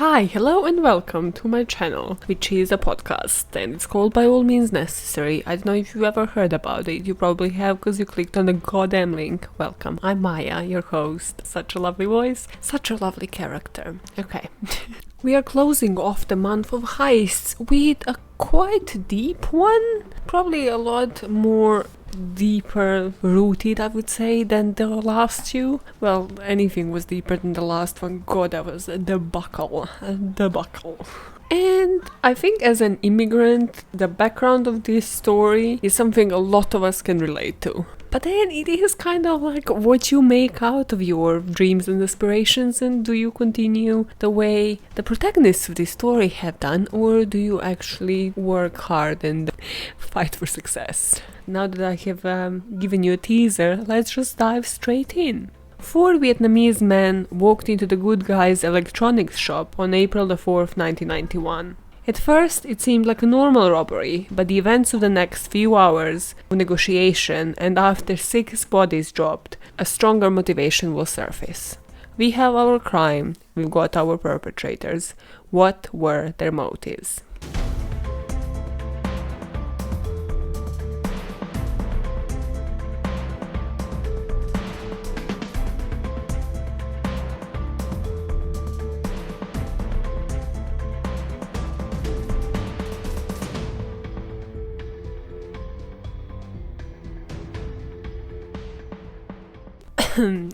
Hi, hello and welcome to my channel, which is a podcast, and it's called By All Means Necessary. I don't know if you've ever heard about it. You probably have because you clicked on the goddamn link. Welcome, I'm Maya, your host. Such a lovely voice, such a lovely character. Okay. We are closing off the month of heists with a quite deep one. Probably a lot more deeper rooted, I would say, than the last two. Well, anything was deeper than the last one. God, that was a debacle. And I think as an immigrant, the background of this story is something a lot of us can relate to. But then it is kind of like what you make out of your dreams and aspirations, and do you continue the way the protagonists of this story have done, or do you actually work hard and fight for success? Now that I have given you a teaser, let's just dive straight in. 4 Vietnamese men walked into the good guy's electronics shop on April the 4th, 1991. At first, it seemed like a normal robbery, but the events of the next few hours of negotiation and after 6 bodies dropped, a stronger motivation will surface. We have our crime, we've got our perpetrators. What were their motives?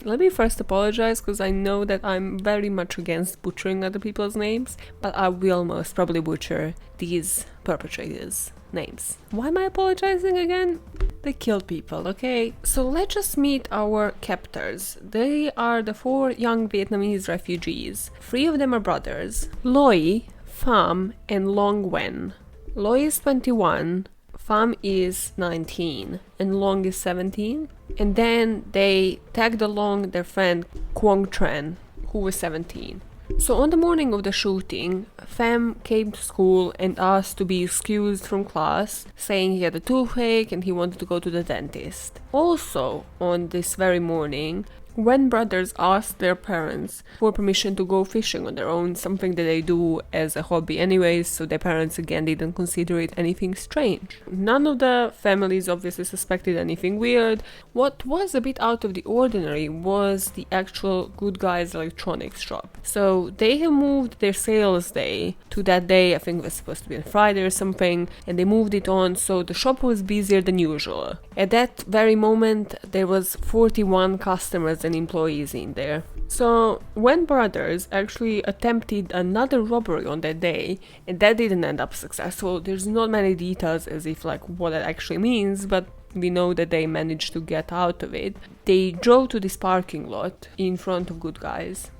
Let me first apologize because I know that I'm very much against butchering other people's names, but I will most probably butcher these perpetrators' names. Why am I apologizing again? They killed people, okay? So let's just meet our captors. They are the 4 young Vietnamese refugees. 3 of them are brothers, Loy, Pham, and Long Wen. Loy is 21, Pham is 19, and Long is 17. And then they tagged along their friend Quang Tran, who was 17. So on the morning of the shooting, Pham came to school and asked to be excused from class, saying he had a toothache and he wanted to go to the dentist. Also, on this very morning, Wen brothers asked their parents for permission to go fishing on their own, something that they do as a hobby anyways, so their parents again didn't consider it anything strange. None of the families obviously suspected anything weird. What was a bit out of the ordinary was the actual good guy's electronics shop. So they have moved their sales day to that day, I think it was supposed to be on Friday or something, and they moved it on so the shop was busier than usual. At that very moment, there was 41 customers and employees in there. So Wen brothers actually attempted another robbery on that day, and that didn't end up successful. There's not many details as if like what that actually means, but we know that they managed to get out of it. They drove to this parking lot in front of good guys.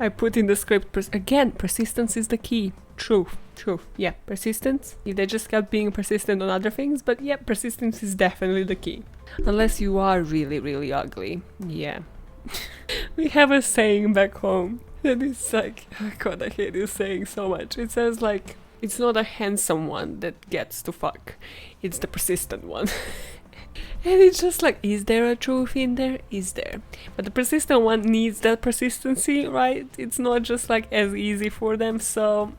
I put in the script, again, persistence is the key. True. Yeah, persistence. If they just kept being persistent on other things, but yeah, persistence is definitely the key. Unless you are really, really ugly. Yeah. We have a saying back home that is like, oh God, I hate this saying so much. It says like, it's not a handsome one that gets to fuck, it's the persistent one. And it's just like, is there a truth in there? Is there? But the persistent one needs that persistency, right? It's not just like as easy for them, so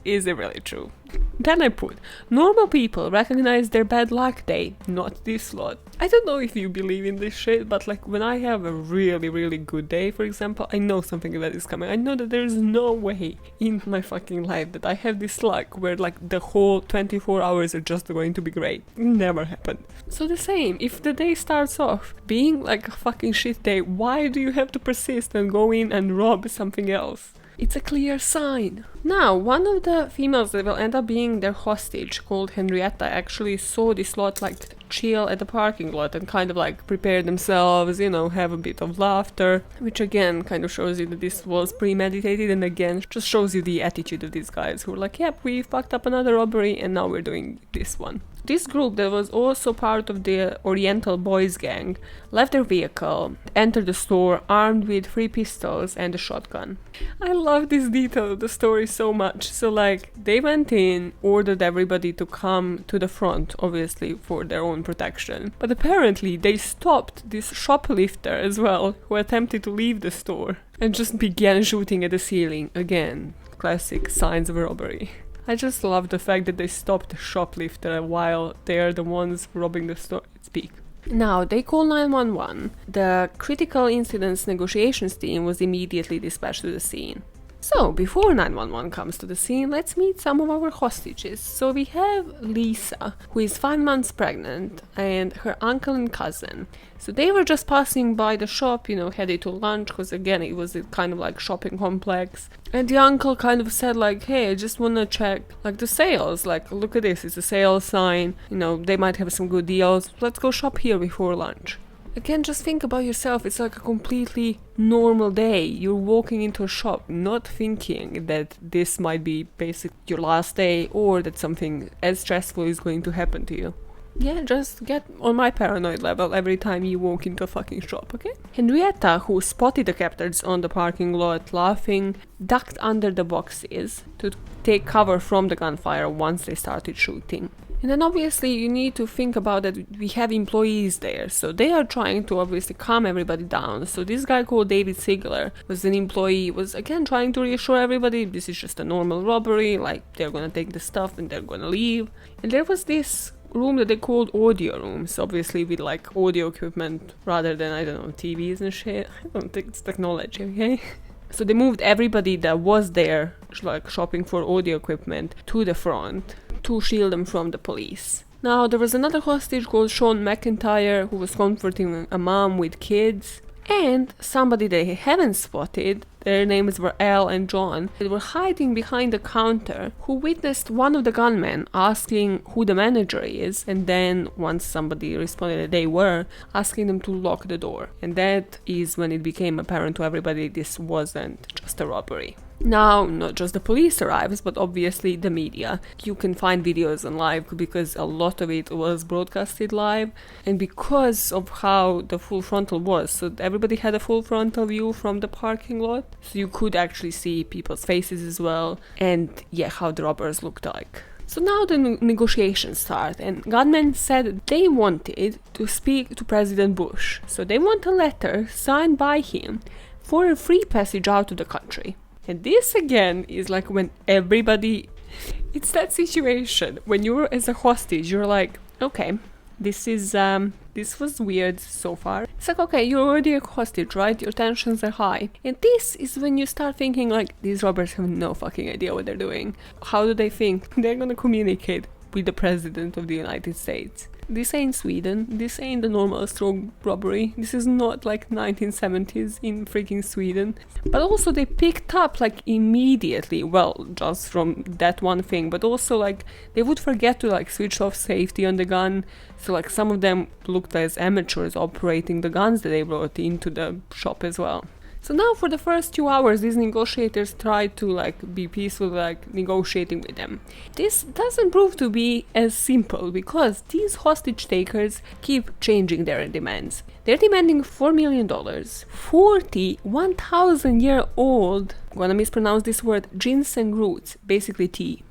is it really true? Then I put, normal people recognize their bad luck day, not this lot. I don't know if you believe in this shit, but like when I have a really, really good day, for example, I know something bad is coming. I know that there's no way in my fucking life that I have this luck where like the whole 24 hours are just going to be great. Never happened. So the same, if the day starts off being like a fucking shit day, why do you have to persist and go in and rob something else? It's a clear sign. Now, one of the females that will end up being their hostage, called Henrietta, actually saw this lot like chill at the parking lot and kind of like prepare themselves, you know, have a bit of laughter, which again kind of shows you that this was premeditated, and again just shows you the attitude of these guys who were like, yep, we fucked up another robbery and now we're doing this one. This group that was also part of the Oriental Boys gang left their vehicle, entered the store armed with 3 pistols and a shotgun. I love this detail of the story so much. So like they went in, ordered everybody to come to the front, obviously for their own protection. But apparently they stopped this shoplifter as well, who attempted to leave the store and just began shooting at the ceiling again. classic signs of robbery. I just love the fact that they stopped the shoplifter while they're the ones robbing the store at its peak. Now, they call 911. The critical incidents negotiations team was immediately dispatched to the scene. So, before 911 comes to the scene, let's meet some of our hostages. So we have Lisa, who is 5 months pregnant, and her uncle and cousin. So they were just passing by the shop, headed to lunch, because again, it was a kind of like shopping complex. And the uncle kind of said like, hey, I just want to check like the sales. Like, look at this, it's a sales sign. They might have some good deals. Let's go shop here before lunch. Again, just think about yourself. It's like a completely normal day. You're walking into a shop, not thinking that this might be basically your last day or that something as stressful is going to happen to you. Yeah, just get on my paranoid level every time you walk into a fucking shop, okay? Henrietta, who spotted the captors on the parking lot laughing, ducked under the boxes to take cover from the gunfire once they started shooting. And then obviously you need to think about that we have employees there, so they are trying to obviously calm everybody down. So this guy called David Ziegler was an employee, was again trying to reassure everybody this is just a normal robbery, like they're gonna take the stuff and they're gonna leave. And there was this room that they called audio rooms, obviously with like audio equipment rather than, I don't know, TVs and shit. I don't think it's technology, okay? So they moved everybody that was there, like shopping for audio equipment, to the front to shield them from the police. Now, there was another hostage called Sean McIntyre who was comforting a mom with kids, and somebody they haven't spotted, their names were Al and John, they were hiding behind the counter, who witnessed one of the gunmen asking who the manager is, and then once somebody responded that they were, asking them to lock the door. And that is when it became apparent to everybody this wasn't just a robbery. Now, not just the police arrives, but obviously the media. You can find videos on live because a lot of it was broadcasted live, and because of how the full frontal was, so everybody had a full frontal view from the parking lot, so you could actually see people's faces as well, and yeah, how the robbers looked like. So now the negotiations start, and gunmen said they wanted to speak to President Bush, so they want a letter signed by him for a free passage out of the country. And this again is like when everybody, it's that situation when you're as a hostage, you're like, okay, this was weird so far. It's like, okay, you're already a hostage, right? Your tensions are high. And this is when you start thinking like, these robbers have no fucking idea what they're doing. How do they think they're gonna communicate with the President of the United States? This ain't Sweden. This ain't the normal strong robbery. This is not like 1970s in freaking Sweden. But also they picked up like immediately, well, just from that one thing, but also like they would forget to like switch off safety on the gun. So like some of them looked as amateurs operating the guns that they brought into the shop as well. So now for the first 2 hours, these negotiators tried to like be peaceful, like negotiating with them. This doesn't prove to be as simple because these hostage takers keep changing their demands. They're demanding $4 million, 1,000-year-old, I'm gonna mispronounce this word, ginseng roots, basically tea,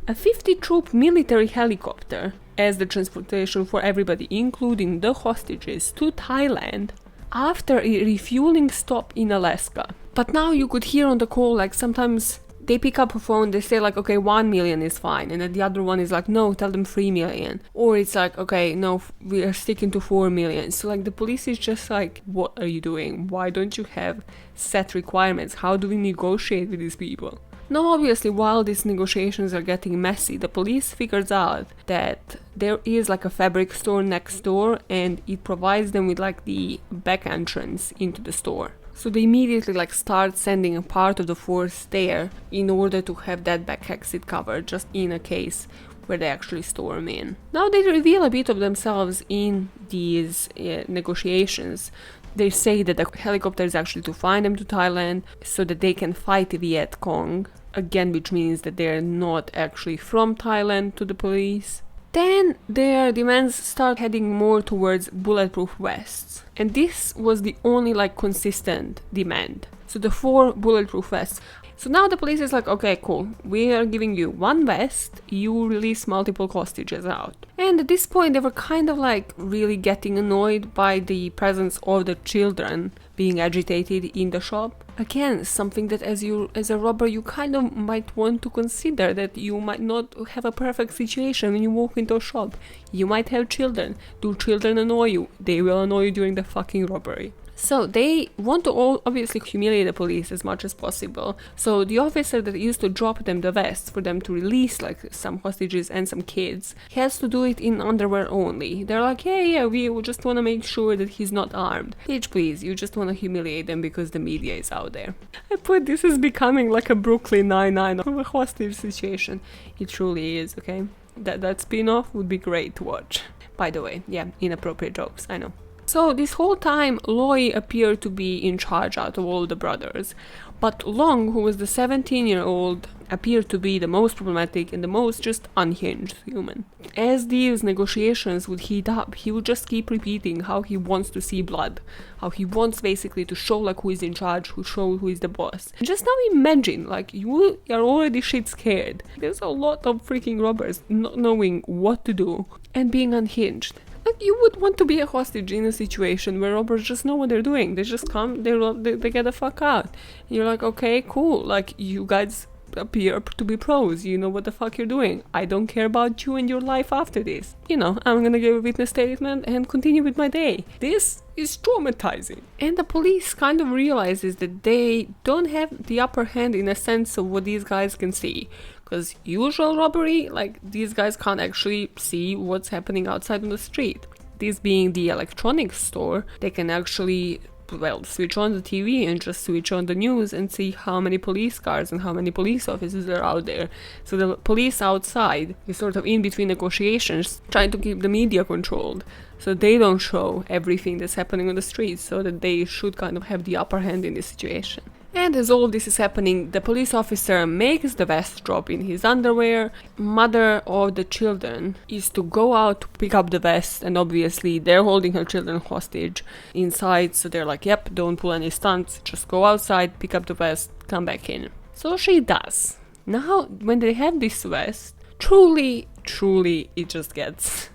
a 50-troop military helicopter as the transportation for everybody, including the hostages, to Thailand, after a refueling stop in Alaska. But now you could hear on the call, like sometimes they pick up a phone, they say like, okay, 1 million is fine. And then the other one is like, no, tell them 3 million. Or it's like, okay, no, we are sticking to 4 million. So like the police is just like, what are you doing? Why don't you have set requirements? How do we negotiate with these people? Now, obviously, while these negotiations are getting messy, the police figures out that there is like a fabric store next door and it provides them with like the back entrance into the store. So they immediately like start sending a part of the force there in order to have that back exit covered, just in a case where they actually storm in. Now they reveal a bit of themselves in these negotiations. They say that the helicopter is actually to find them to Thailand so that they can fight the Viet Cong, again, which means that they're not actually from Thailand to the police. Then their demands start heading more towards bulletproof vests. And this was the only like consistent demand. So the 4 bulletproof vests. So now the police is like, okay, cool, we are giving you one vest, you release multiple hostages out. And at this point they were kind of like really getting annoyed by the presence of the children being agitated in the shop. Again, something that as a robber you kind of might want to consider, that you might not have a perfect situation when you walk into a shop. You might have children. Do children annoy you? They will annoy you during the fucking robbery. So they want to obviously humiliate the police as much as possible. So the officer that used to drop them the vest for them to release like some hostages and some kids has to do it in underwear only. They're like, yeah, we just want to make sure that he's not armed. Bitch, please, you just want to humiliate them because the media is out there. I put this is becoming like a Brooklyn Nine-Nine of a hostage situation. It truly is, okay? That spin-off would be great to watch. By the way, yeah, inappropriate jokes, I know. So this whole time, Loy appeared to be in charge out of all the brothers, but Long, who was the 17-year-old, appeared to be the most problematic and the most just unhinged human. As these negotiations would heat up, he would just keep repeating how he wants to see blood, how he wants basically to show like who is in charge, who is the boss. Just now imagine, like, you are already shit scared. There's a lot of freaking robbers not knowing what to do and being unhinged. Like, you would want to be a hostage in a situation where robbers just know what they're doing. They just come, they get the fuck out. And you're like, okay, cool. Like, you guys appear to be pros. You know what the fuck you're doing. I don't care about you and your life after this. You know, I'm gonna give a witness statement and continue with my day. This is traumatizing. And the police kind of realizes that they don't have the upper hand in a sense of what these guys can see. Because usual robbery, like, these guys can't actually see what's happening outside on the street. This being the electronics store, they can actually, well, switch on the TV and just switch on the news and see how many police cars and how many police officers are out there. So the police outside is sort of in between negotiations, trying to keep the media controlled. So they don't show everything that's happening on the streets, so that they should kind of have the upper hand in this situation. And as all this is happening, the police officer makes the vest drop in his underwear. Mother of the children is to go out to pick up the vest, and obviously they're holding her children hostage inside, so they're like, yep, don't pull any stunts, just go outside, pick up the vest, come back in. So she does. Now, when they have this vest, truly, it just gets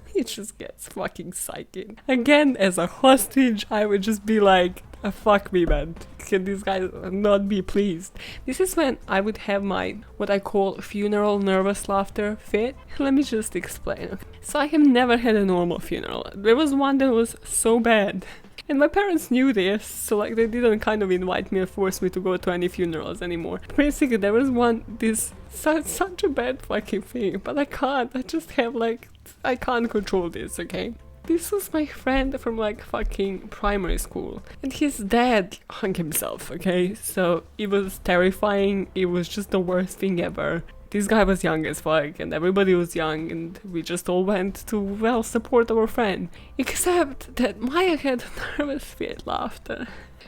fucking psychic. Again, as a hostage, I would just be like, fuck me, man. Can these guys not be pleased? This is when I would have my, what I call, funeral nervous laughter fit. Let me just explain. So I have never had a normal funeral. There was one that was so bad. And my parents knew this, so like they didn't kind of invite me or force me to go to any funerals anymore. Basically, there was one, this such a bad fucking thing, but I can't. I just have like, I can't control this, okay? This was my friend from like fucking primary school, and his dad hung himself, okay? So it was terrifying, it was just the worst thing ever. This guy was young as fuck, and everybody was young, and we just all went to, well, support our friend. Except that Maya had a nervous fit laughter,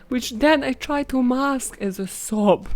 which then I tried to mask as a sob.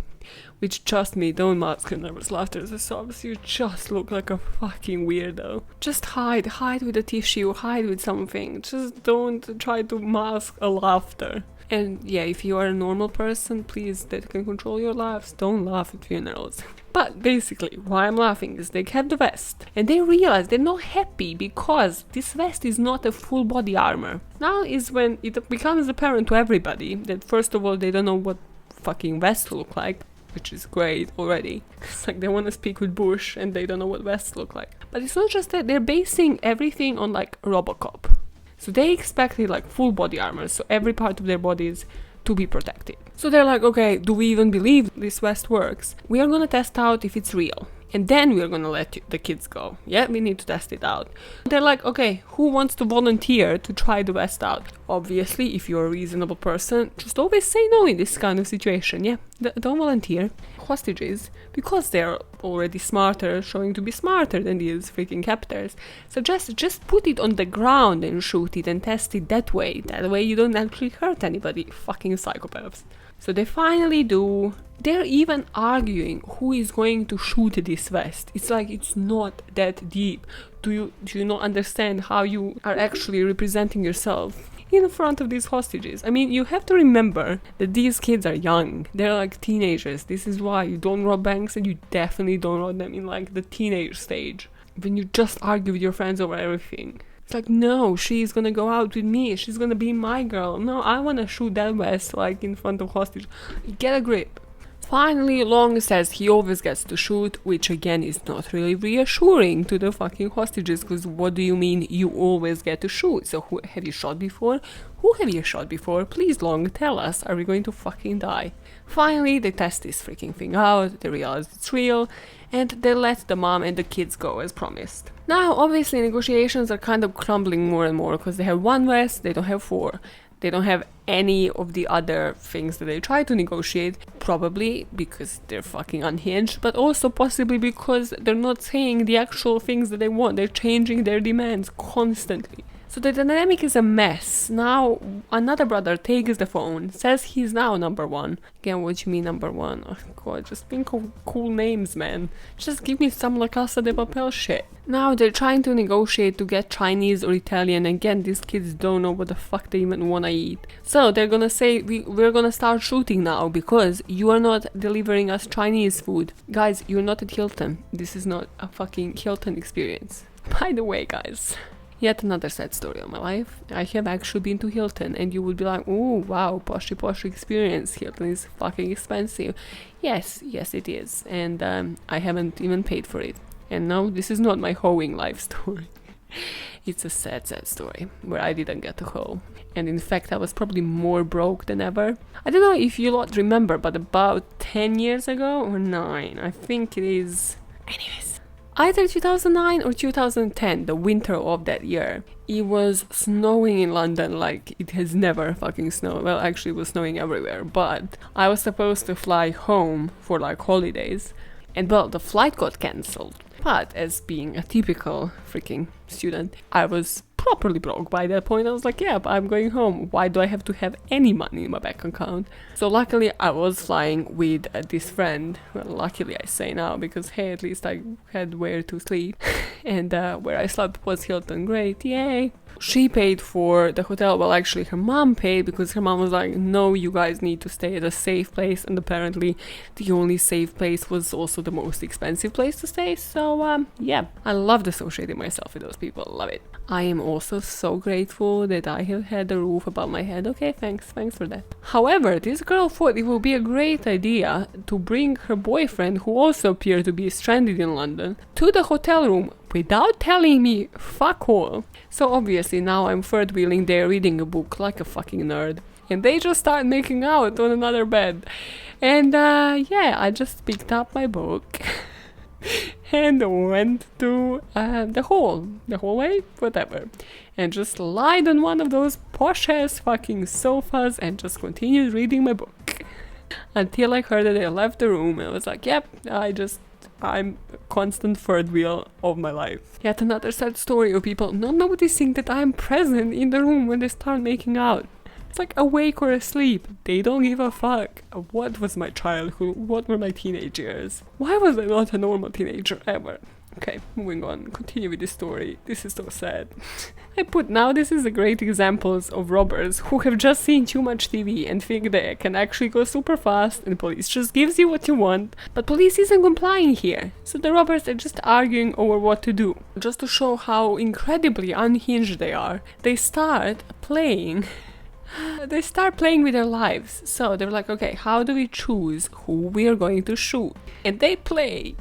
Which, trust me, don't mask your nervous laughter as a sob, so you just look like a fucking weirdo. Just hide with a tissue, hide with something. Just don't try to mask a laughter. And yeah, if you are a normal person, please, that can control your laughs, don't laugh at funerals. But basically, why I'm laughing is they have the vest, and they realize they're not happy because this vest is not a full body armor. Now is when it becomes apparent to everybody that first of all, they don't know what fucking vests look like, which is great already. It's like they want to speak with Bush and they don't know what vests look like. But it's not just that, they're basing everything on like Robocop. So they expected like full body armor, so every part of their bodies to be protected. So they're like, okay, do we even believe this vest works? We are gonna test out if it's real. And then we're gonna let the kids go. Yeah, we need to test it out. They're like, okay, who wants to volunteer to try the vest out? Obviously, if you're a reasonable person, just always say no in this kind of situation. Yeah, don't volunteer. Hostages, because they're already smarter, showing to be smarter than these freaking captors, so just put it on the ground and shoot it and test it that way. That way you don't actually hurt anybody. Fucking psychopaths. So they finally do. They're even arguing who is going to shoot this vest. It's like, it's not that deep. Do you not understand how you are actually representing yourself? in front of these hostages. I mean, you have to remember that these kids are young. They're like teenagers. This is why you don't rob banks, and you definitely don't rob them in like the teenage stage, when you just argue with your friends over everything. It's like, no, she's gonna go out with me. She's gonna be my girl. No, I wanna shoot that West like in front of hostage. Get a grip. Finally, Long says he always gets to shoot, which again is not really reassuring to the fucking hostages, because what do you mean you always get to shoot? So who have you shot before? Who have you shot before? Please, Long, tell us. Are we going to fucking die? Finally, they test this freaking thing out, they realize it's real, and they let the mom and the kids go as promised. Now, obviously, negotiations are kind of crumbling more and more, because they have 1 West, they don't have 4. They don't have any of the other things that they try to negotiate, probably because they're fucking unhinged, but also possibly because they're not saying the actual things that they want. They're changing their demands constantly. So the dynamic is a mess. Now, another brother takes the phone, says he's now number 1. Again, what do you mean number 1? Oh god, just think of cool names, man. Just give me some La Casa de Papel shit. Now they're trying to negotiate to get Chinese or Italian. Again, these kids don't know what the fuck they even wanna eat. So they're gonna say, we're gonna start shooting now because you are not delivering us Chinese food. Guys, you're not at Hilton. This is not a fucking Hilton experience. By the way, guys, yet another sad story of my life. I have actually been to Hilton, and you would be like, oh wow, poshy experience. Hilton is fucking expensive. Yes it is. And I haven't even paid for it. And no, this is not my hoeing life story. It's a sad story where I didn't get to hoe. And in fact, I was probably more broke than ever. I don't know if you lot remember, but about 10 years ago, or 9, I think it is. Anyways, either 2009 or 2010, the winter of that year, it was snowing in London like it has never fucking snowed. Well, actually it was snowing everywhere, but I was supposed to fly home for like holidays, and well, the flight got cancelled. But as being a typical freaking student, I was properly broke by that point. I was like, yeah, I'm going home. Why do I have to have any money in my bank account? So luckily I was flying with this friend. Well, luckily I say now, because hey, at least I had where to sleep. And where I slept was Hilton. Great, yay. She paid for the hotel. Well, actually her mom paid, because her mom was like, no, you guys need to stay at a safe place. And apparently the only safe place was also the most expensive place to stay. So yeah, I loved associating myself with those people. Love it. I am also so grateful that I have had a roof above my head. Okay, thanks for that. However, this girl thought it would be a great idea to bring her boyfriend, who also appeared to be stranded in London, to the hotel room without telling me fuck all. So obviously now I'm third wheeling there reading a book like a fucking nerd, and they just start making out on another bed. And yeah, I just picked up my book and went to the hallway, whatever, and just lied on one of those posh ass fucking sofas and just continued reading my book until I heard that they left the room. And I was like, yep, I'm a constant third wheel of my life. Yet another sad story of people not noticing that I'm present in the room when they start making out. It's like awake or asleep. They don't give a fuck. What was my childhood? What were my teenage years? Why was I not a normal teenager ever? Okay, moving on. Continue with this story. This is so sad. Now this is a great examples of robbers who have just seen too much TV and think they can actually go super fast, and police just gives you what you want, but police isn't complying here. So the robbers are just arguing over what to do. Just to show how incredibly unhinged they are, they start playing with their lives. So they're like, okay, how do we choose who we are going to shoot? And they play.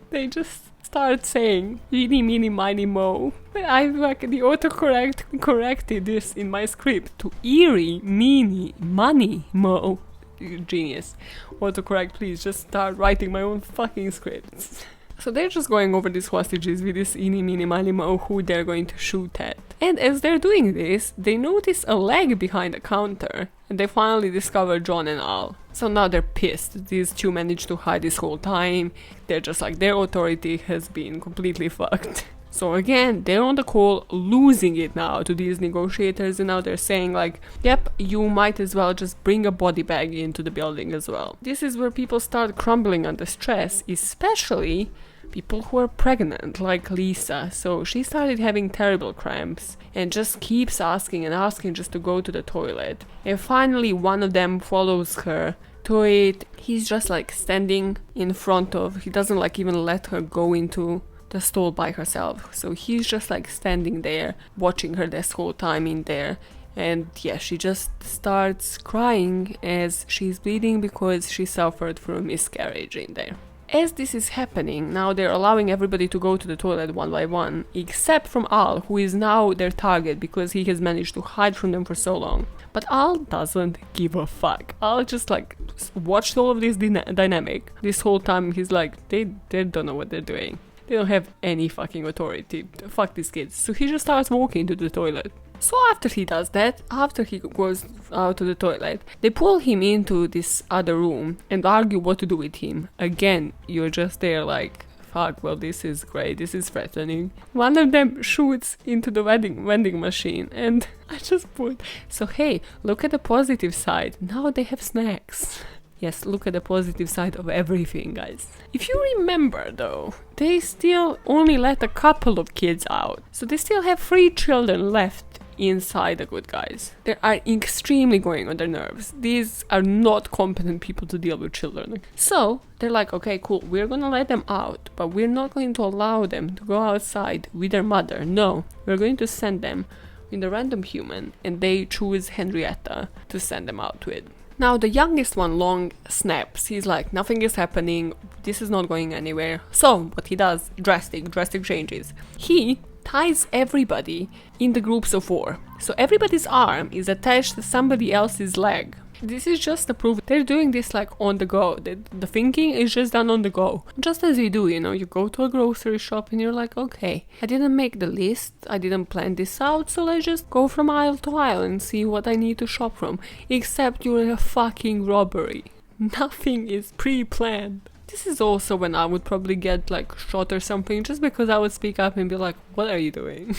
They just start saying eeny, meeny, miny, mo. I like the autocorrect corrected this in my script to eerie, meeny, money, mo. Genius. Autocorrect, please just start writing my own fucking scripts. So they're just going over these hostages with this eeny, meeny, miny, mo who they're going to shoot at. And as they're doing this, they notice a leg behind the counter, and they finally discover John and Al. So now they're pissed. These two managed to hide this whole time. They're just like, their authority has been completely fucked. So again, they're on the call, losing it now to these negotiators, and now they're saying like, yep, you might as well just bring a body bag into the building as well. This is where people start crumbling under stress, especially people who are pregnant, like Lisa. So she started having terrible cramps and just keeps asking and asking just to go to the toilet. And finally one of them follows her to it. He's just like standing in front of, he doesn't like even let her go into the stall by herself. So he's just like standing there watching her this whole time in there. And yeah, she just starts crying as she's bleeding because she suffered from a miscarriage in there. As this is happening, now they're allowing everybody to go to the toilet one by one, except from Al, who is now their target because he has managed to hide from them for so long. But Al doesn't give a fuck. Al just like watched all of this dynamic. This whole time he's like, they don't know what they're doing. They don't have any fucking authority. Fuck these kids. So he just starts walking to the toilet. So after he does that, after he goes out to the toilet, they pull him into this other room and argue what to do with him. Again, you're just there like, fuck, well, this is great, this is threatening. One of them shoots into the vending machine, and I just put, so hey, look at the positive side, now they have snacks. Yes, look at the positive side of everything, guys. If you remember though, they still only let a couple of kids out, so they still have 3 children left inside the good guys. They are extremely going on their nerves. These are not competent people to deal with children. So they're like, okay, cool, we're gonna let them out, but we're not going to allow them to go outside with their mother. No, we're going to send them with a random human, and they choose Henrietta to send them out with. Now the youngest one long snaps. He's like, nothing is happening, this is not going anywhere. So what he does, drastic changes. He ties everybody in the groups of 4. So everybody's arm is attached to somebody else's leg. This is just to prove they're doing this like on the go. The thinking is just done on the go. Just as you do, you know, you go to a grocery shop and you're like, okay, I didn't make the list, I didn't plan this out, so let's just go from aisle to aisle and see what I need to shop from. Except you're in a fucking robbery. Nothing is pre-planned. This is also when I would probably get like shot or something, just because I would speak up and be like, what are you doing?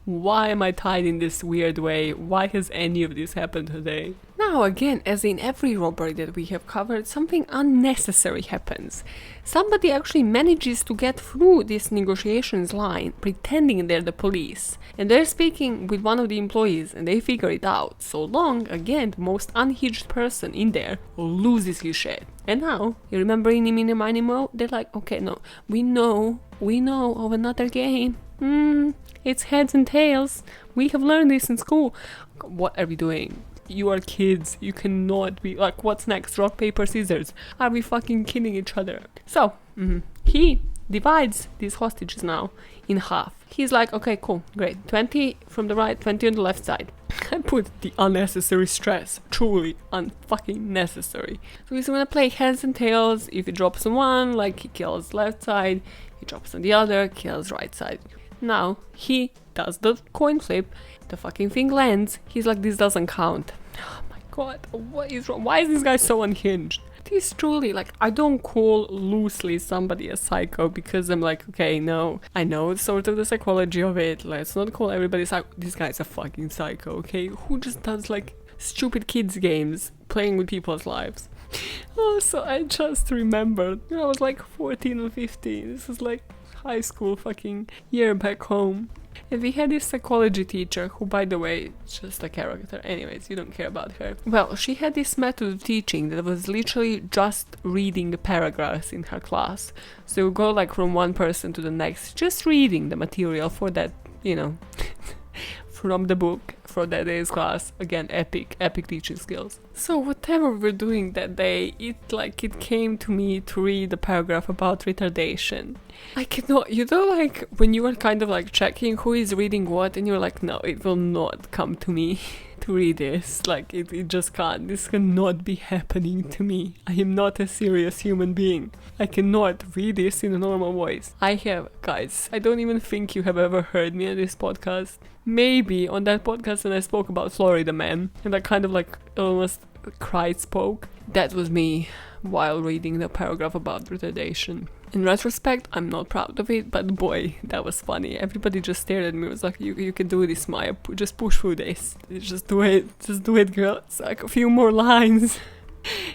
Why am I tied in this weird way? Why has any of this happened today? Now again, as in every robbery that we have covered, something unnecessary happens. Somebody actually manages to get through this negotiations line, pretending they're the police. And they're speaking with one of the employees, and they figure it out. So long, again, the most unhinged person in there loses his shit. And now, you remember in Eeny, Miny, Moe? They're like, okay, no, we know of another game. It's heads and tails. We have learned this in school. What are we doing? You are kids. You cannot be like, what's next? Rock, paper, scissors. Are we fucking killing each other? So, he divides these hostages now in half. He's like, okay, cool, great. 20 from the right, 20 on the left side. I put the unnecessary stress. Truly unfucking necessary. So he's gonna play heads and tails. If he drops on one, like he kills left side. He drops on the other, kills right side. Now, he does the coin flip, the fucking thing lands, he's like, this doesn't count. Oh my god, what is wrong? Why is this guy so unhinged? This truly, like, I don't call loosely somebody a psycho because I'm like, okay, no, I know sort of the psychology of it, let's not call everybody psycho. This guy's a fucking psycho, okay? Who just does, like, stupid kids games, playing with people's lives? Oh, so I just remembered, I was like 14 or 15, this is like high school fucking year back home. And we had this psychology teacher who, by the way, is just a character. Anyways, you don't care about her. Well, she had this method of teaching that was literally just reading the paragraphs in her class. So you go like from one person to the next, just reading the material for that, you know, from the book for that day's class. Again, epic teaching skills. So whatever we're doing that day, it came to me to read the paragraph about retardation. I cannot, you know, like when you are kind of like checking who is reading what and you're like, no, it will not come to me to read this. Like it just can't. This cannot be happening to me. I am not a serious human being. I cannot read this in a normal voice. Guys, I don't even think you have ever heard me on this podcast. Maybe on that podcast when I spoke about Florida Man and I kind of like almost spoke. That was me while reading the paragraph about retardation. In retrospect, I'm not proud of it, but boy, that was funny. Everybody just stared at me. It was like, you can do this, Maya. Just push through this. Just do it. Just do it, girl. It's like a few more lines.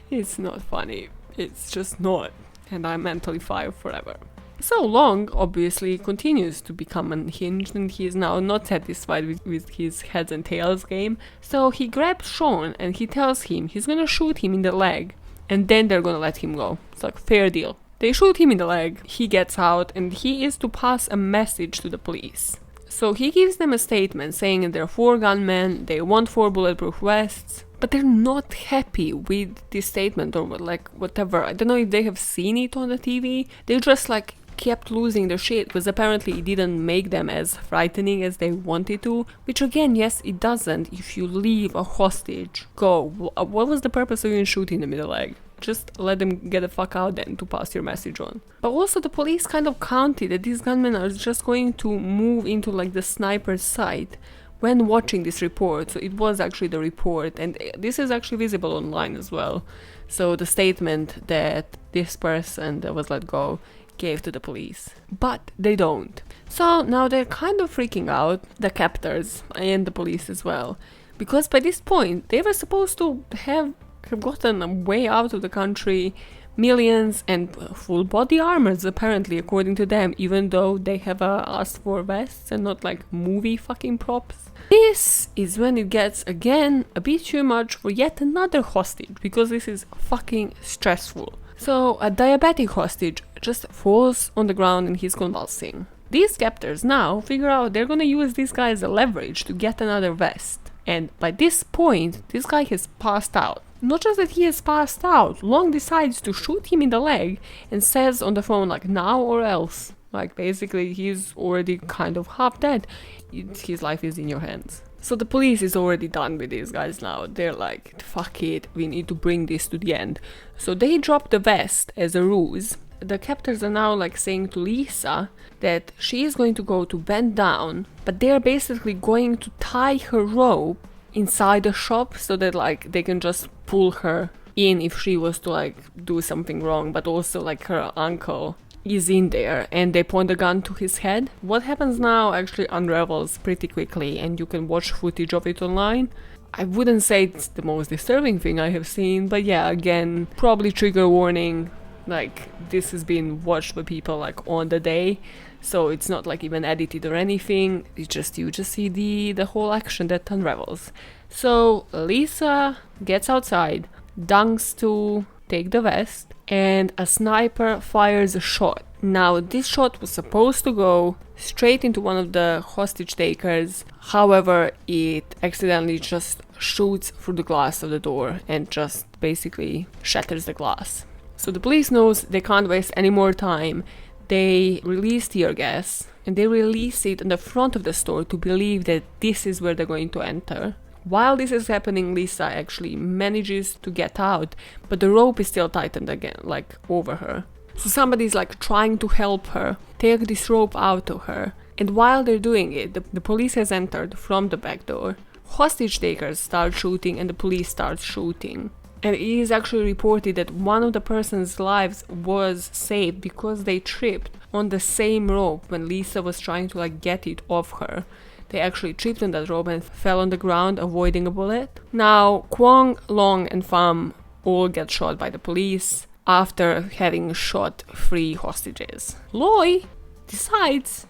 It's not funny. It's just not. And I'm mentally fired forever. So Long obviously continues to become unhinged, and he is now not satisfied with his heads and tails game. So he grabs Sean and he tells him he's gonna shoot him in the leg, and then they're gonna let him go. It's like, fair deal. They shoot him in the leg, he gets out, and he is to pass a message to the police. So he gives them a statement saying there are 4 gunmen, they want 4 bulletproof vests, but they're not happy with this statement or like whatever. I don't know if they have seen it on the TV. They just like kept losing their shit because apparently it didn't make them as frightening as they wanted to, which again, yes, it doesn't. If you leave a hostage, go. What was the purpose of even shooting them in the leg? Just let them get the fuck out then to pass your message on. But also the police kind of counted that these gunmen are just going to move into like the sniper's sight when watching this report. So it was actually the report, and this is actually visible online as well. So the statement that this person that was let go gave to the police. But they don't. So now they're kind of freaking out, the captors and the police as well. Because by this point, they were supposed to have gotten way out of the country, millions and full body armors apparently, according to them, even though they have asked for vests and not like movie fucking props. This is when it gets again a bit too much for yet another hostage, because this is fucking stressful. So a diabetic hostage just falls on the ground and he's convulsing. These captors now figure out they're gonna use this guy as a leverage to get another vest. And by this point, this guy has passed out. Not just that he has passed out, Long decides to shoot him in the leg and says on the phone like, now or else. Like basically he's already kind of half dead. His life is in your hands. So the police is already done with these guys now. They're like, fuck it, we need to bring this to the end. So they drop the vest as a ruse. The captors are now like saying to Lisa that she is going to go to bend down, but they're basically going to tie her rope inside the shop so that like they can just pull her in if she was to like do something wrong, but also like her uncle is in there and they point a gun to his head. What happens now actually unravels pretty quickly, and you can watch footage of it online. I wouldn't say it's the most disturbing thing I have seen, but yeah, again, probably trigger warning. Like this has been watched by people like on the day, so it's not like even edited or anything. It's just you just see the whole action that unravels. So Lisa gets outside, dunks to take the vest, and a sniper fires a shot. Now this shot was supposed to go straight into one of the hostage takers. However, it accidentally just shoots through the glass of the door and just basically shatters the glass. So the police knows they can't waste any more time. They release tear gas and they release it in the front of the store to believe that this is where they're going to enter. While this is happening, Lisa actually manages to get out, but the rope is still tightened again, like over her. So somebody's like trying to help her take this rope out of her. And while they're doing it, the police has entered from the back door. Hostage takers start shooting and the police starts shooting. And it is actually reported that one of the person's lives was saved because they tripped on the same rope when Lisa was trying to like get it off her. They actually tripped on that rope and fell on the ground, avoiding a bullet. Now, Kwong, Long, and Pham all get shot by the police after having shot 3 hostages. Loy decides,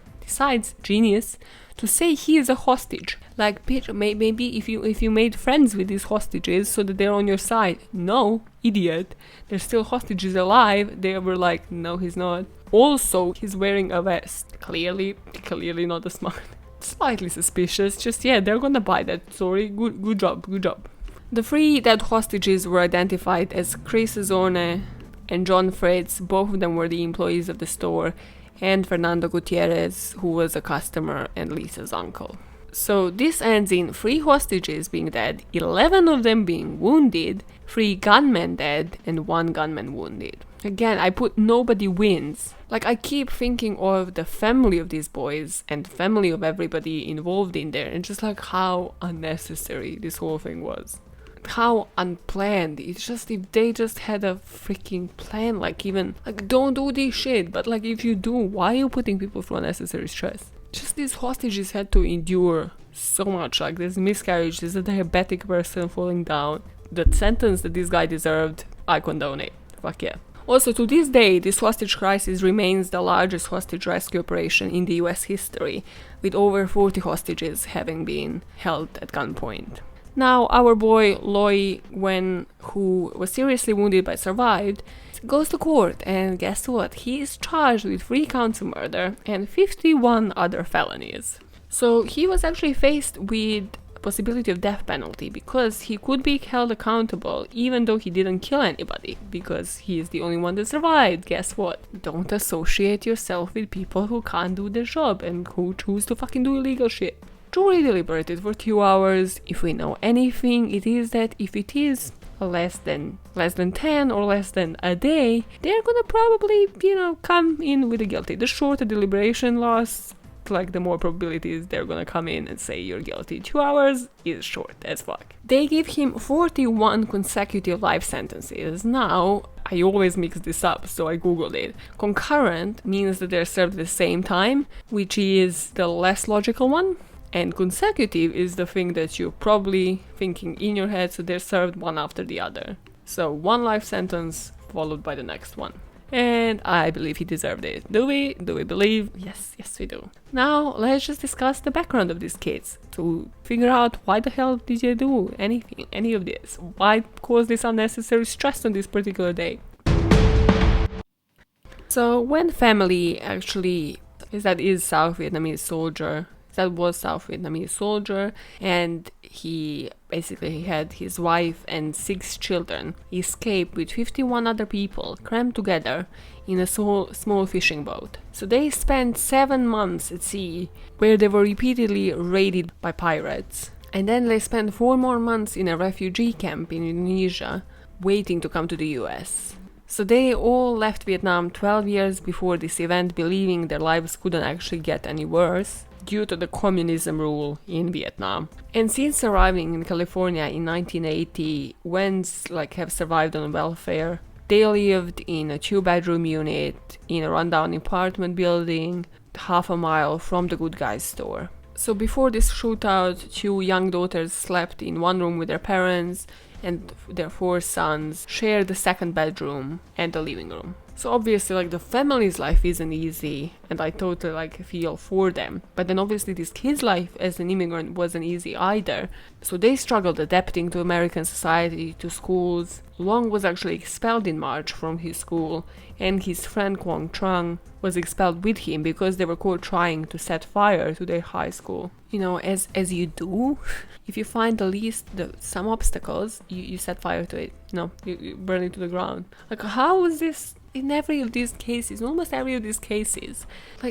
genius, to say he is a hostage. Like, bitch, maybe if you made friends with these hostages so that they're on your side. No, idiot. There's still hostages alive. They were like, no, he's not. Also, he's wearing a vest. Clearly not a smart. Slightly suspicious. Just, yeah, they're gonna buy that. Sorry. Good job. The 3 dead hostages were identified as Chris Zone and John Fritz. Both of them were the employees of the store, and Fernando Gutierrez, who was a customer and Lisa's uncle. So this ends in 3 hostages being dead, 11 of them being wounded, 3 gunmen dead, and 1 gunman wounded. Again, I put nobody wins. Like, I keep thinking of the family of these boys and family of everybody involved in there, and just like how unnecessary this whole thing was. how unplanned. It's just, if they just had a freaking plan, like, even like, don't do this shit, but like, if you do, why are you putting people through unnecessary stress? Just these hostages had to endure so much, like this miscarriage, this a diabetic person falling down. The sentence that this guy deserved, I condone it. Fuck yeah. Also, to this day, this hostage crisis remains the largest hostage rescue operation in the US history, with over 40 hostages having been held at gunpoint. Now, our boy Loy Wen, who was seriously wounded but survived, goes to court, and guess what? He is charged with 3 counts of murder and 51 other felonies. So he was actually faced with possibility of death penalty, because he could be held accountable even though he didn't kill anybody, because he is the only one that survived. Guess what? Don't associate yourself with people who can't do their job and who choose to fucking do illegal shit. Jury deliberated for 2 hours. If we know anything, it is that if it is less than 10 or less than a day, they're gonna probably, come in with a guilty. The shorter deliberation lasts, like, the more probabilities they're gonna come in and say you're guilty. 2 hours is short as fuck. They give him 41 consecutive life sentences. Now, I always mix this up, so I googled it. Concurrent means that they're served at the same time, which is the less logical one. And consecutive is the thing that you're probably thinking in your head, so they're served one after the other. So 1 life sentence followed by the next one. And I believe he deserved it. Do we? Do we believe? Yes, we do. Now, let's just discuss the background of these kids to figure out why the hell did you do anything, any of this? Why cause this unnecessary stress on this particular day? So, when family actually is South Vietnamese soldier, and he basically had his wife and 6 children escape with 51 other people crammed together in a small fishing boat. So they spent 7 months at sea, where they were repeatedly raided by pirates. And then they spent 4 more months in a refugee camp in Indonesia, waiting to come to the US. So they all left Vietnam 12 years before this event, believing their lives couldn't actually get any worse due to the communism rule in Vietnam. And since arriving in California in 1980, Wens have survived on welfare. They lived in a 2-bedroom unit in a rundown apartment building, half a mile from the Good Guys store. So before this shootout, 2 young daughters slept in one room with their parents, and their 4 sons shared the 2nd bedroom and the living room. So obviously, the family's life isn't easy, and I totally feel for them. But then obviously this kid's life as an immigrant wasn't easy either. So they struggled adapting to American society, to schools. Long was actually expelled in March from his school, and his friend Kwong Trung was expelled with him because they were caught trying to set fire to their high school. As you do, if you find some obstacles, you set fire to it. You burn it to the ground. How is this? In almost every of these cases,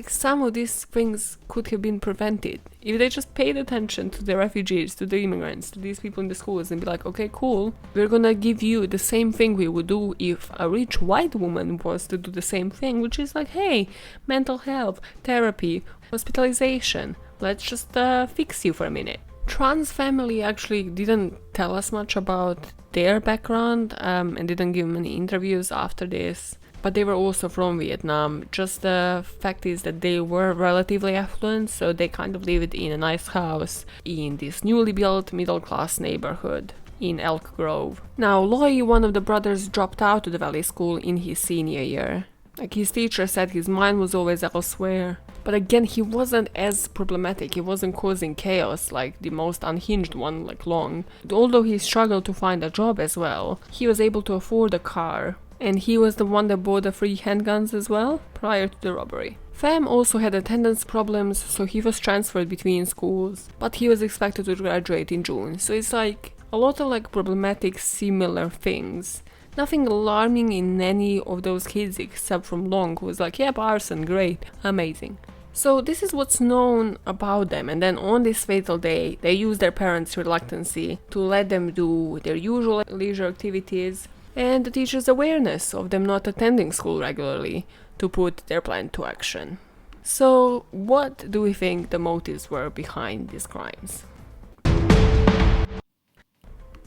some of these things could have been prevented if they just paid attention to the refugees, to the immigrants, to these people in the schools, and be like, okay, cool, we're gonna give you the same thing we would do if a rich white woman was to do the same thing, which is hey, mental health, therapy, hospitalization, let's just fix you for a minute. Trans family actually didn't tell us much about their background and didn't give many interviews after this. But they were also from Vietnam. Just the fact is that they were relatively affluent, so they kind of lived in a nice house in this newly built middle-class neighborhood in Elk Grove. Now, Loy, one of the brothers, dropped out of the Valley School in his senior year. His teacher said his mind was always elsewhere. But again, he wasn't as problematic. He wasn't causing chaos like the most unhinged one, Long. Although he struggled to find a job as well, he was able to afford a car. And he was the one that bought the 3 handguns as well, prior to the robbery. Pham also had attendance problems, so he was transferred between schools, but he was expected to graduate in June. So it's a lot of problematic similar things. Nothing alarming in any of those kids except from Long, who was arson, great, amazing. So this is what's known about them, and then on this fatal day, they used their parents' reluctancy to let them do their usual leisure activities, and the teachers' awareness of them not attending school regularly to put their plan to action. So, what do we think the motives were behind these crimes?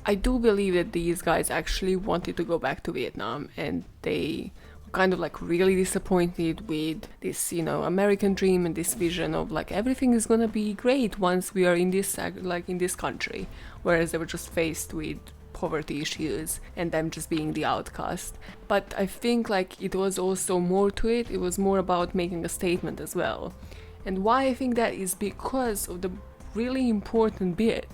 I do believe that these guys actually wanted to go back to Vietnam, and they were kind of like really disappointed with this, American dream and this vision of like everything is gonna be great once we are in this in this country, whereas they were just faced with poverty issues and them just being the outcast. But I think like it was also more to it. It was more about making a statement as well. And why I think that is because of the really important bit.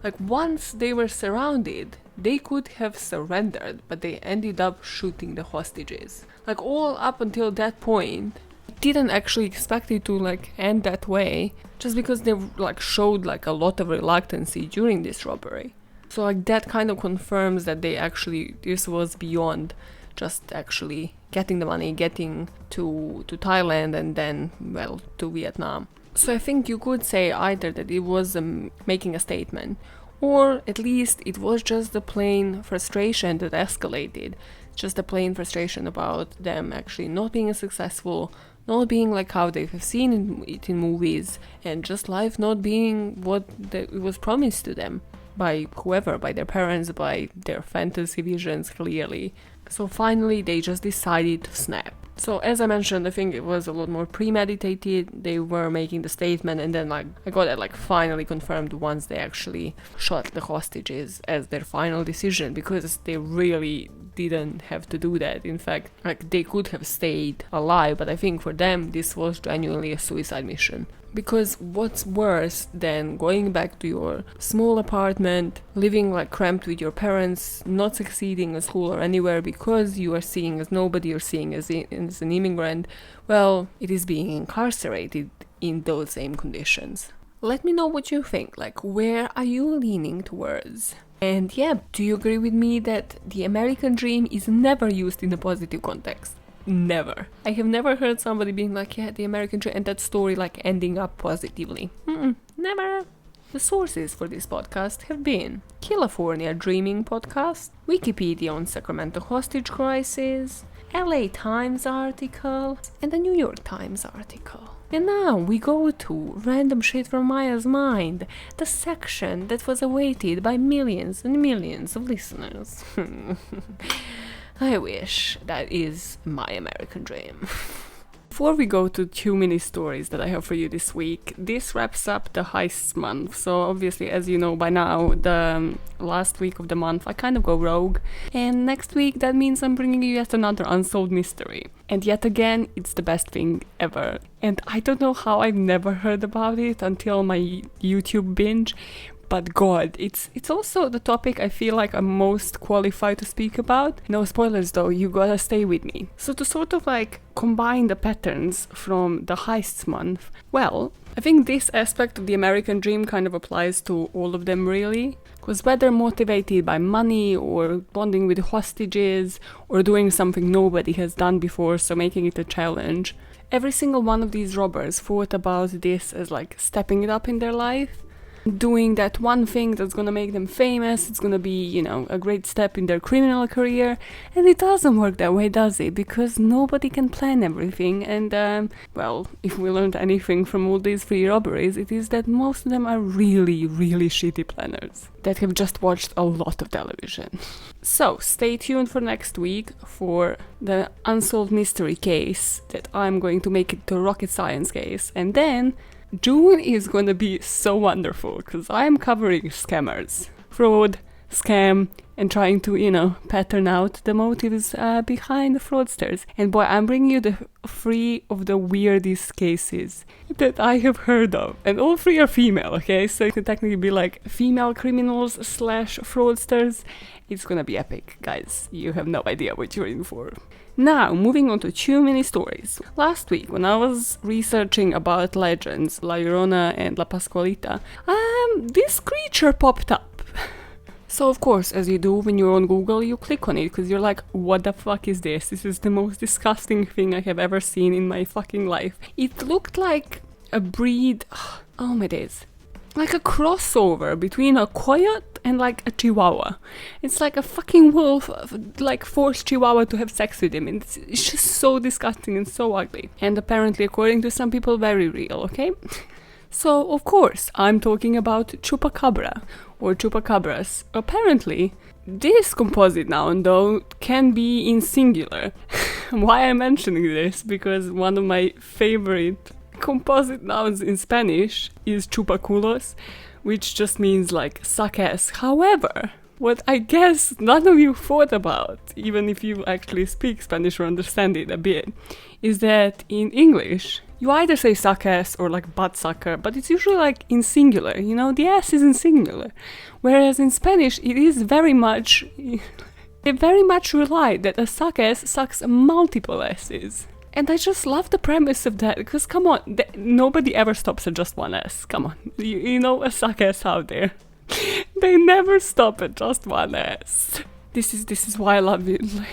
Like once they were surrounded, they could have surrendered, but they ended up shooting the hostages. Like all up until that point, didn't actually expect it to like end that way, just because they like showed like a lot of reluctancy during this robbery. So like that kind of confirms that this was beyond just actually getting the money, getting to Thailand and then, well, to Vietnam. So I think you could say either that it was making a statement, or at least it was just the plain frustration that escalated. Just a plain frustration about them actually not being successful, not being like how they have seen it in movies, and just life not being what it was promised to them by whoever, by their parents, by their fantasy visions, clearly. So finally they just decided to snap. So as I mentioned, I think it was a lot more premeditated. They were making the statement, and then like I got it like finally confirmed once they actually shot the hostages as their final decision, because they really didn't have to do that. In fact, like they could have stayed alive, but I think for them this was genuinely a suicide mission. Because what's worse than going back to your small apartment, living like cramped with your parents, not succeeding in school or anywhere because you are seen as nobody or seen as an immigrant? Well, it is being incarcerated in those same conditions. Let me know what you think, like where are you leaning towards? And yeah, do you agree with me that the American dream is never used in a positive context? Never. I have never heard somebody being like, yeah, the American dream, and that story like ending up positively. Never. The sources for this podcast have been Killafornia Dreaming Podcast, Wikipedia on Sacramento hostage crisis, LA Times article, and the New York Times article. And now we go to random shit from Maya's mind, the section that was awaited by millions and millions of listeners. I wish that is my American dream. Before we go to 2 mini stories that I have for you this week, this wraps up the HEISTS month. So obviously, as you know by now, the last week of the month I kind of go rogue. And next week that means I'm bringing you yet another unsolved mystery. And yet again, it's the best thing ever. And I don't know how I've never heard about it until my YouTube binge. But God, it's also the topic I feel like I'm most qualified to speak about. No spoilers though, you gotta stay with me. So to sort of like combine the patterns from the HEISTS month, well, I think this aspect of the American dream kind of applies to all of them really. Because whether motivated by money or bonding with hostages or doing something nobody has done before, so making it a challenge, every single one of these robbers thought about this as like stepping it up in their life. Doing that one thing that's gonna make them famous, it's gonna be, a great step in their criminal career, and it doesn't work that way, does it? Because nobody can plan everything, and, well, if we learned anything from all these 3 robberies, it is that most of them are really, really shitty planners that have just watched a lot of television. So, stay tuned for next week for the unsolved mystery case that I'm going to make it to rocket science case, and then June is going to be so wonderful because I'm covering scammers, fraud, scam, and trying to, pattern out the motives behind the fraudsters. And boy, I'm bringing you the 3 of the weirdest cases that I have heard of. And all 3 are female, okay? So it can technically be like female criminals / fraudsters. It's gonna be epic, guys. You have no idea what you're in for. Now, moving on to 2 mini stories. Last week, when I was researching about legends, La Llorona and La Pascualita, this creature popped up. So, of course, as you do when you're on Google, you click on it because you're like, what the fuck is this? This is the most disgusting thing I have ever seen in my fucking life. It looked like a breed, oh my days, like a crossover between a coyote and like a chihuahua. It's like a fucking wolf like forced chihuahua to have sex with him, and it's just so disgusting and so ugly. And apparently, according to some people, very real, okay? So, of course, I'm talking about Chupacabra or Chupacabras. Apparently, this composite noun, though, can be in singular. Why I'm mentioning this? Because one of my favorite composite nouns in Spanish is chupaculos, which just means like suck ass. However, what I guess none of you thought about, even if you actually speak Spanish or understand it a bit, is that in English, you either say suck ass or like butt sucker, but it's usually like in singular, you know, the ass is in singular. Whereas in Spanish, it is very much, they very much rely that a suck ass sucks multiple asses. And I just love the premise of that, because come on, nobody ever stops at just one ass. Come on, you know a suck ass out there. They never stop at just one ass. This is why I love it. Like,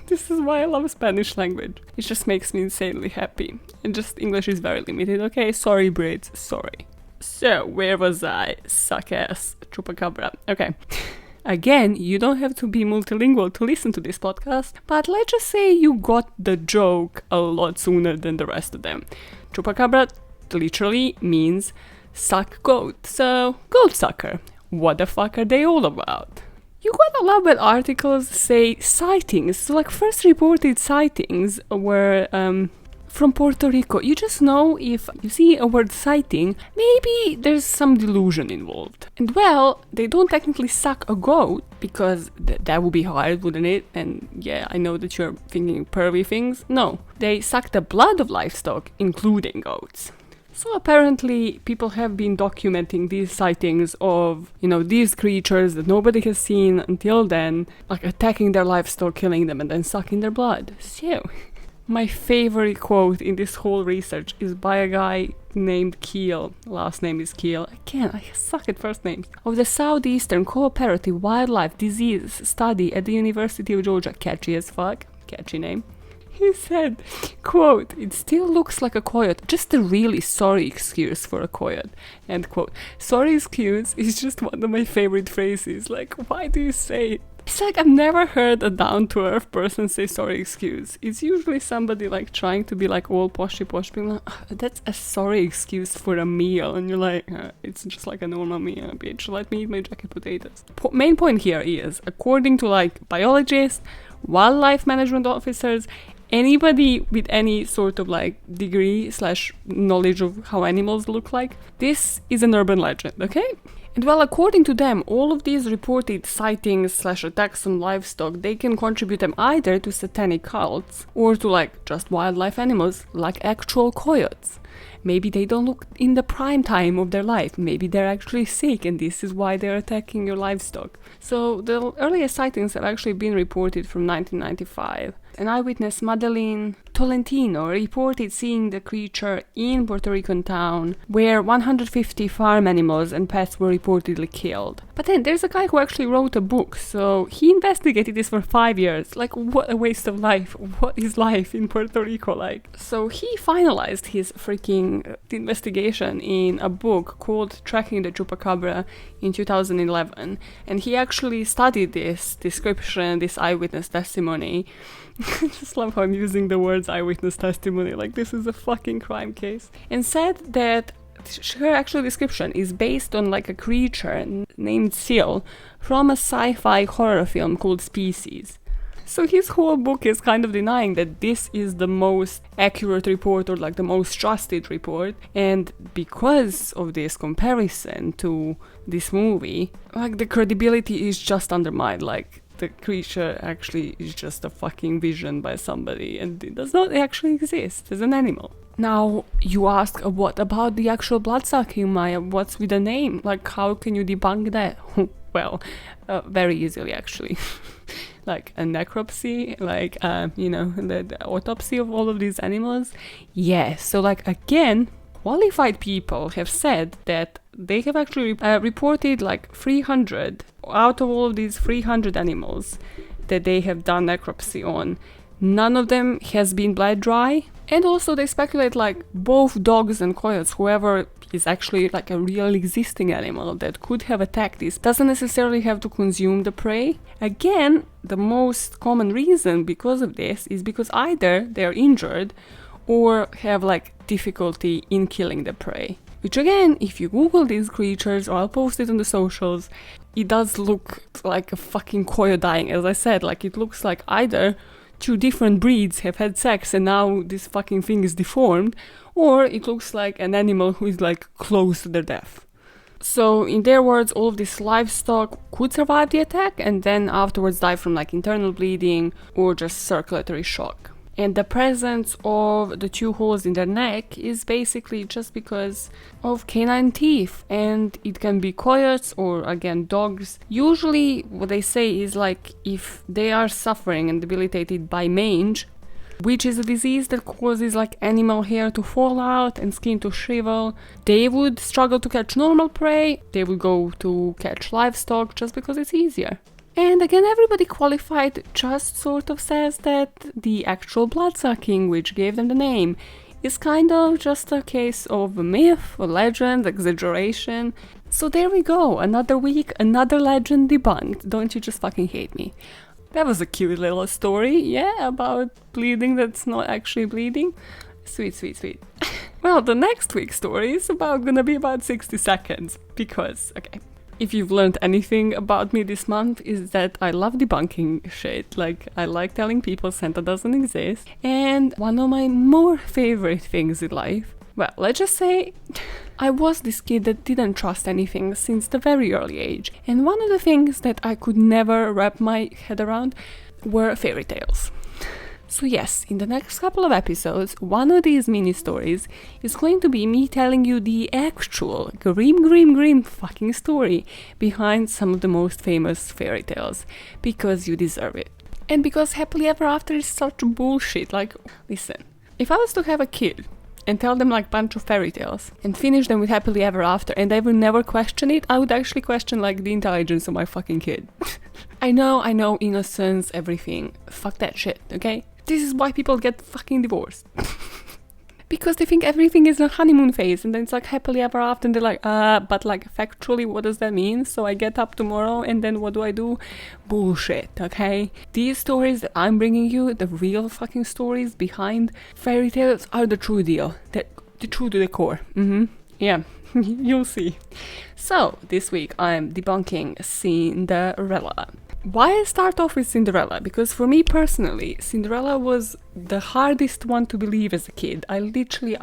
this is why I love Spanish language. It just makes me insanely happy. And just English is very limited, okay? Sorry, Brits, sorry. So, where was I? Suck ass, chupacabra. Okay. Again, you don't have to be multilingual to listen to this podcast, but let's just say you got the joke a lot sooner than the rest of them. Chupacabra literally means suck goat, so goat sucker. What the fuck are they all about? You gotta love when articles say sightings. So like first reported sightings were from Puerto Rico. You just know if you see a word sighting, maybe there's some delusion involved. And well, they don't technically suck a goat because that would be hard, wouldn't it? And yeah, I know that you're thinking pervy things. No, they suck the blood of livestock, including goats. So apparently people have been documenting these sightings of, you know, these creatures that nobody has seen until then, like attacking their livestock, killing them, and then sucking their blood. So, my favorite quote in this whole research is by a guy named Keel. Last name is Keel. Again, I suck at first names. Of the Southeastern Cooperative Wildlife Disease Study at the University of Georgia. Catchy as fuck. Catchy name. He said, quote, "It still looks like a coyote, just a really sorry excuse for a coyote," end quote. Sorry excuse is just one of my favorite phrases. Like, why do you say it? It's like I've never heard a down-to-earth person say sorry excuse. It's usually somebody like trying to be like all poshy being like, that's a sorry excuse for a meal. And you're like, it's just like a normal meal, bitch. Let me eat my jacket potatoes. Main point here is, according to like biologists, wildlife management officers, anybody with any sort of like degree / knowledge of how animals look like, this is an urban legend, okay? And well, according to them, all of these reported sightings / attacks on livestock, they can contribute them either to satanic cults or to like just wildlife animals like actual coyotes. Maybe they don't look in the prime time of their life. Maybe they're actually sick and this is why they're attacking your livestock. So the earliest sightings have actually been reported from 1995. An eyewitness, Madeline Tolentino, reported seeing the creature in Puerto Rican town where 150 farm animals and pets were reportedly killed. But then there's a guy who actually wrote a book, so he investigated this for 5 years. Like, what a waste of life. What is life in Puerto Rico like? So he finalized his freaking investigation in a book called Tracking the Chupacabra in 2011. And he actually studied this description, this eyewitness testimony. I just love how I'm using the words eyewitness testimony, like this is a fucking crime case. And said that her actual description is based on like a creature named Seal from a sci-fi horror film called Species. So his whole book is kind of denying that this is the most accurate report or like the most trusted report. And because of this comparison to this movie, like the credibility is just undermined. Like, the creature actually is just a fucking vision by somebody and it does not actually exist as an animal. Now, you ask, what about the actual bloodsucking, Maya? What's with the name? Like, how can you debunk that? Well, very easily, actually. Like a necropsy, like, you know, the autopsy of all of these animals. Yes, so like, again, qualified people have said that they have actually reported like 300 out of all of these 300 animals that they have done necropsy on. None of them has been bled dry. And also they speculate like both dogs and coyotes, whoever is actually like a real existing animal that could have attacked this, doesn't necessarily have to consume the prey. Again, the most common reason because of this is because either they're injured or have like difficulty in killing the prey. Which again, if you Google these creatures, or I'll post it on the socials, it does look like a fucking coyote dying. As I said, like it looks like either two different breeds have had sex and now this fucking thing is deformed, or it looks like an animal who is like close to their death. So in their words, all of this livestock could survive the attack and then afterwards die from like internal bleeding or just circulatory shock. And the presence of the two holes in their neck is basically just because of canine teeth, and it can be coyotes or again dogs. Usually what they say is like if they are suffering and debilitated by mange, which is a disease that causes like animal hair to fall out and skin to shrivel, they would struggle to catch normal prey. They would go to catch livestock just because it's easier. And again, everybody qualified just sort of says that the actual bloodsucking, which gave them the name, is kind of just a case of a myth, a legend, exaggeration. So there we go, another week, another legend debunked. Don't you just fucking hate me? That was a cute little story, yeah, about bleeding that's not actually bleeding. Sweet, sweet, sweet. Well, the next week's story is gonna be about 60 seconds, because, okay, if you've learned anything about me this month is that I love debunking shit. Like, I like telling people Santa doesn't exist. And one of my more favorite things in life, well, let's just say I was this kid that didn't trust anything since the very early age. And one of the things that I could never wrap my head around were fairy tales. So yes, in the next couple of episodes, one of these mini stories is going to be me telling you the actual grim fucking story behind some of the most famous fairy tales, because you deserve it. And because happily ever after is such bullshit. Like, listen, if I was to have a kid and tell them like a bunch of fairy tales and finish them with happily ever after and I would never question it, I would actually question like the intelligence of my fucking kid. I know, innocence, everything. Fuck that shit, okay? This is why people get fucking divorced. Because they think everything is a honeymoon phase and then it's like happily ever after and they're like, but like factually what does that mean? So I get up tomorrow and then what do? Bullshit, okay? These stories that I'm bringing you, the real fucking stories behind fairy tales, are the true deal. The true to the core. Yeah, you'll see. So, this week I'm debunking Cinderella. Why I start off with Cinderella? Because for me personally, Cinderella was the hardest one to believe as a kid. I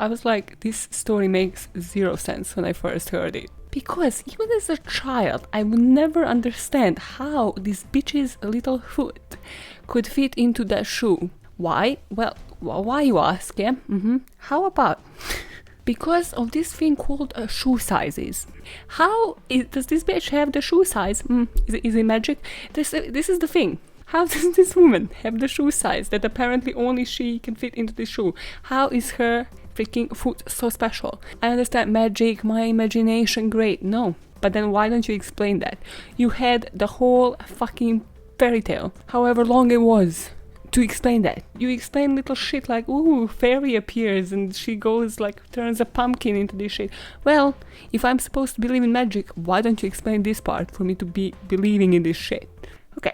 was like, this story makes zero sense when I first heard it. Because even as a child, I would never understand how this bitch's little foot could fit into that shoe. Why? Well, why you ask, yeah? How about? Because of this thing called shoe sizes. Does this bitch have the shoe size? Is it magic? This is the thing. How does this woman have the shoe size that apparently only she can fit into this shoe? How is her freaking foot so special? I understand magic, my imagination, great. No. But then why don't you explain that? You had the whole fucking fairy tale, however long it was, to explain that. You explain little shit like, ooh, fairy appears and she goes like, turns a pumpkin into this shit. Well, if I'm supposed to believe in magic, why don't you explain this part for me to be believing in this shit? Okay.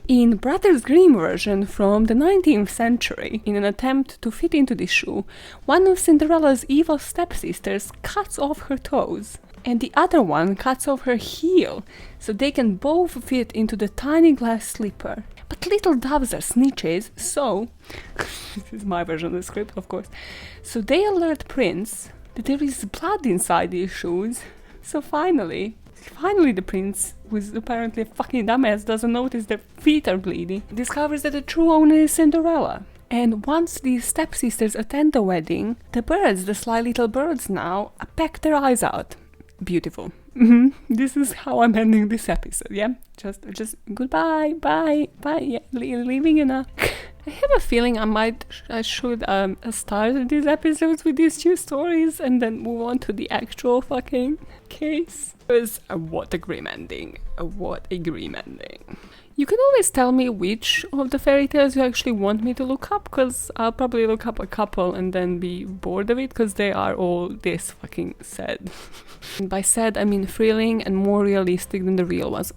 In Brothers Grimm version from the 19th century, in an attempt to fit into this shoe, one of Cinderella's evil stepsisters cuts off her toes, and the other one cuts off her heel, so they can both fit into the tiny glass slipper. But little doves are snitches, so... this is my version of the script, of course. So they alert Prince that there is blood inside these shoes. So finally the prince, who is apparently a fucking dumbass, doesn't notice their feet are bleeding, discovers that the true owner is Cinderella. And once these stepsisters attend the wedding, the birds, the sly little birds now, peck their eyes out. Beautiful. This is how I'm ending this episode, yeah? Just goodbye, bye, yeah, leaving you now. I have a feeling I should start these episodes with these two stories and then move on to the actual fucking case. Because what a grim ending. You can always tell me which of the fairy tales you actually want me to look up, because I'll probably look up a couple and then be bored of it, because they are all this fucking sad. And by sad, I mean thrilling and more realistic than the real ones.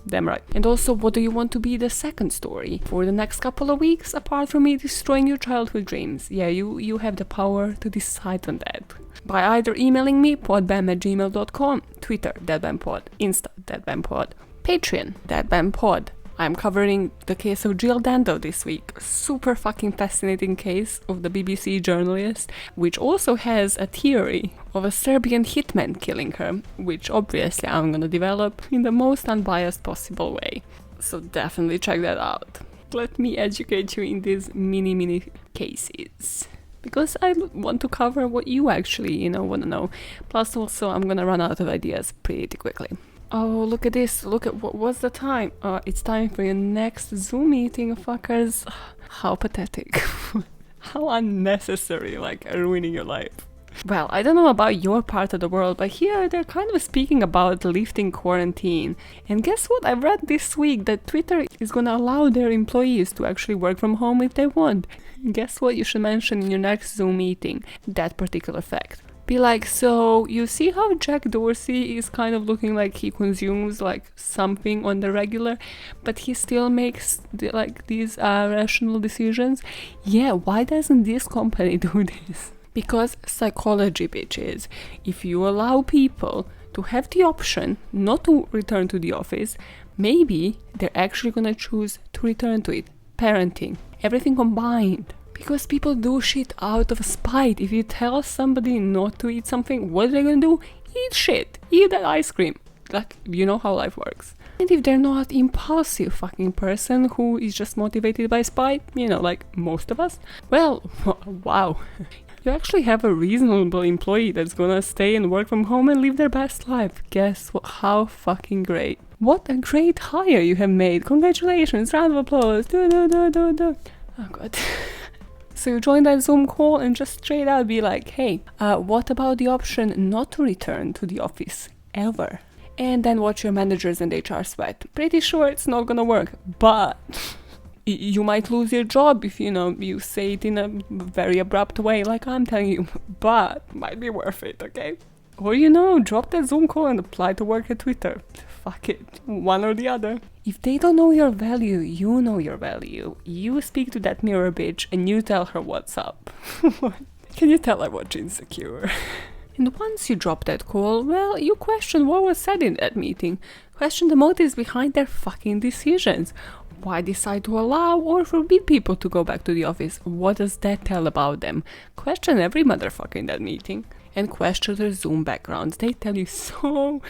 Damn right. And also, what do you want to be the second story for the next couple of weeks, apart from me destroying your childhood dreams? Yeah, you have the power to decide on that. By either emailing me, podbamn@gmail.com, Twitter, deadbandpod, Insta, deadbandpod, Patreon, deadbandpod. I'm covering the case of Jill Dando this week. Super fucking fascinating case of the BBC journalist, which also has a theory of a Serbian hitman killing her, which obviously I'm gonna develop in the most unbiased possible way. So definitely check that out. Let me educate you in these mini cases, because I want to cover what you actually, want to know. Plus also I'm gonna run out of ideas pretty quickly. Oh, look at this. Look at what's the time? It's time for your next Zoom meeting, fuckers. How pathetic. How unnecessary, like ruining your life. Well, I don't know about your part of the world, but here they're kind of speaking about lifting quarantine. And guess what? I read this week that Twitter is gonna allow their employees to actually work from home if they want. Guess what you should mention in your next Zoom meeting? That particular fact. Be like, so you see how Jack Dorsey is kind of looking like he consumes like something on the regular, but he still makes these rational decisions? Yeah, why doesn't this company do this? Because psychology, bitches. If you allow people to have the option not to return to the office, maybe they're actually gonna choose to return to it. Parenting, everything combined. Because people do shit out of spite. If you tell somebody not to eat something, what are they gonna do? Eat shit. Eat that ice cream. Like, you know how life works. And if they're not impulsive fucking person who is just motivated by spite, like most of us, well, wow. You actually have a reasonable employee that's gonna stay and work from home and live their best life. Guess what? How fucking great. What a great hire you have made. Congratulations. Round of applause. Do. Oh god. So you join that Zoom call and just straight out be like, hey, what about the option not to return to the office ever? And then watch your managers and HR sweat. Pretty sure it's not gonna work, but you might lose your job if, you say it in a very abrupt way like I'm telling you, but might be worth it, okay? Or, drop that Zoom call and apply to work at Twitter. Fuck it, one or the other. If they don't know your value, you know your value. You speak to that mirror bitch and you tell her what's up. Can you tell I watch Insecure? And once you drop that call, well, you question what was said in that meeting. Question the motives behind their fucking decisions. Why decide to allow or forbid people to go back to the office? What does that tell about them? Question every motherfucker in that meeting. And question their Zoom backgrounds. They tell you so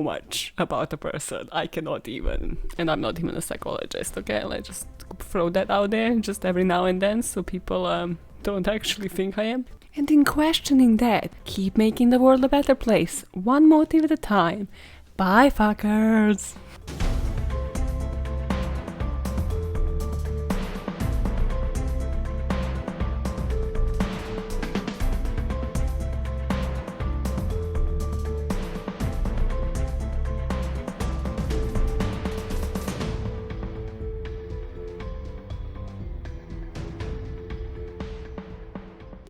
much about a person. I cannot even. And I'm not even a psychologist, okay? Let's just throw that out there just every now and then so people don't actually think I am. And in questioning that, keep making the world a better place. One motive at a time. Bye, fuckers!